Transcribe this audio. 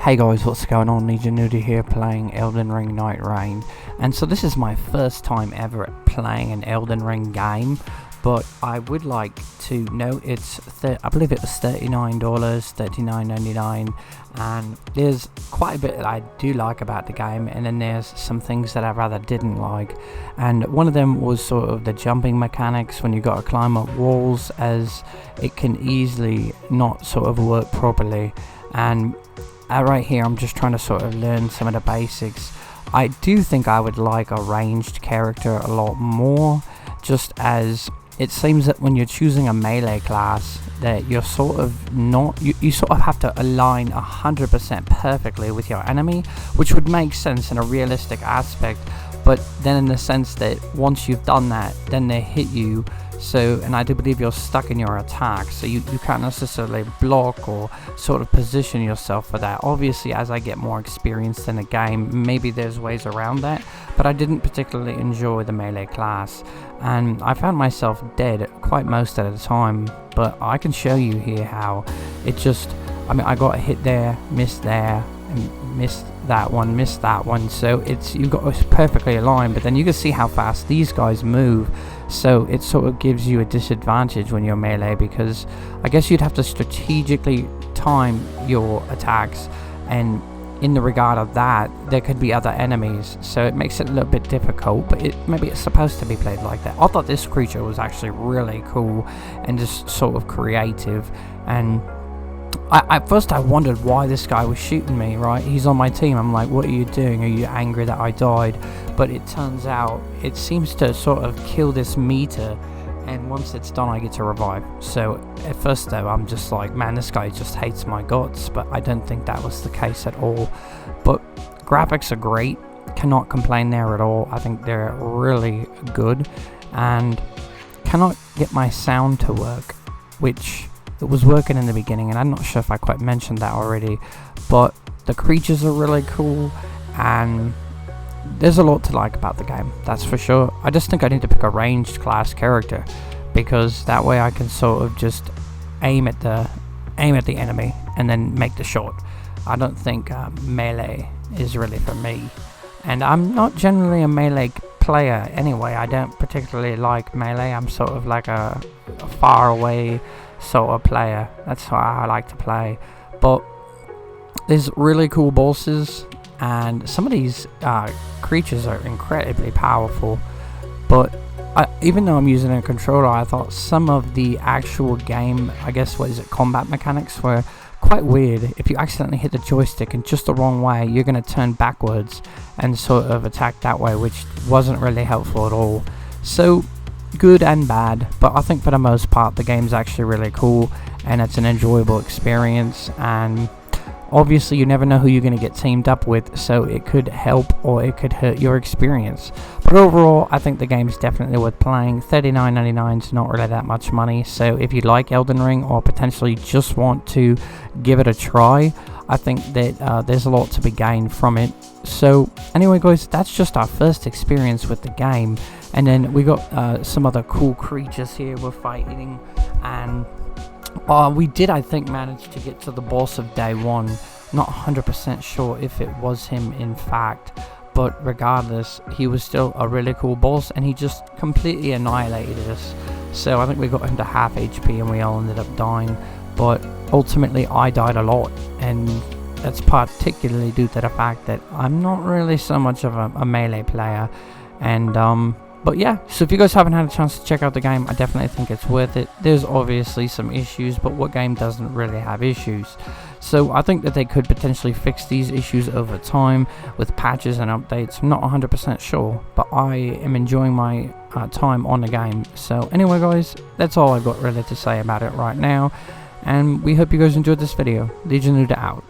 Hey guys, what's going on? Nudy here playing Elden Ring Nightreigne, and so this is my first time ever playing an Elden Ring game, but I would like to note I believe it was $39, $39.99, and there's quite a bit that I do like about the game, and then there's some things that I rather didn't like, and one of them was sort of the jumping mechanics when you got to climb up walls, as it can easily not sort of work properly. And right here I'm just trying to sort of learn some of the basics. I do think I would like a ranged character a lot more, just as it seems that when you're choosing a melee class that you're sort of not, you sort of have to align 100% perfectly with your enemy, which would make sense in a realistic aspect, but then in the sense that once you've done that, then they hit you. So, and I do believe you're stuck in your attack, so you can't necessarily block or sort of position yourself for that. Obviously, as I get more experience in the game, maybe there's ways around that, but I didn't particularly enjoy the melee class, and I found myself dead quite most of the time. But I can show you here how it just, I mean, I got a hit there, missed there, and missed that one, so you've got it perfectly aligned, but then you can see how fast these guys move, so it sort of gives you a disadvantage when you're melee, because I guess you'd have to strategically time your attacks, and in the regard of that, there could be other enemies, so it makes it a little bit difficult, but maybe it's supposed to be played like that. I thought this creature was actually really cool and just sort of creative, and at first I wondered why this guy was shooting me, right? He's on my team. I'm like, what are you doing? Are you angry that I died? But it turns out it seems to sort of kill this meter, and once it's done I get to revive. So at first though, I'm just like, man, this guy just hates my guts, but I don't think that was the case at all. But graphics are great, cannot complain there at all. I think they're really good, and cannot get my sound to work, which it was working in the beginning, and I'm not sure if I quite mentioned that already, but the creatures are really cool, and there's a lot to like about the game, that's for sure. I just think I need to pick a ranged class character, because that way I can sort of just aim at the enemy and then make the shot. I don't think melee is really for me, and I'm not generally a melee player anyway. I don't particularly like melee. I'm sort of like a far away sort of player. That's how I like to play. But there's really cool bosses, and some of these creatures are incredibly powerful, but even though I'm using a controller, I thought some of the actual game, I guess, combat mechanics were quite weird. If you accidentally hit the joystick in just the wrong way, you're going to turn backwards and sort of attack that way, which wasn't really helpful at all. So good and bad, but I think for the most part the game's actually really cool, and it's an enjoyable experience, and obviously you never know who you're going to get teamed up with, so it could help or it could hurt your experience. But overall, I think the game's definitely worth playing. $39.99 is not really that much money, so if you like Elden Ring or potentially just want to give it a try, I think that there's a lot to be gained from it. So anyway guys, that's just our first experience with the game, and then we got some other cool creatures here we're fighting, and we did, I think, manage to get to the boss of day one. Not 100% sure if it was him in fact, but regardless, he was still a really cool boss, and he just completely annihilated us. So I think we got him to half HP and we all ended up dying, but ultimately I died a lot, and that's particularly due to the fact that I'm not really so much of a melee player. And but yeah, so if you guys haven't had a chance to check out the game, I definitely think it's worth it. There's obviously some issues, but what game doesn't really have issues? So I think that they could potentially fix these issues over time with patches and updates. I'm not 100% sure, but I am enjoying my time on the game. So anyway guys, that's all I've got really to say about it right now, and we hope you guys enjoyed this video. Nudy out.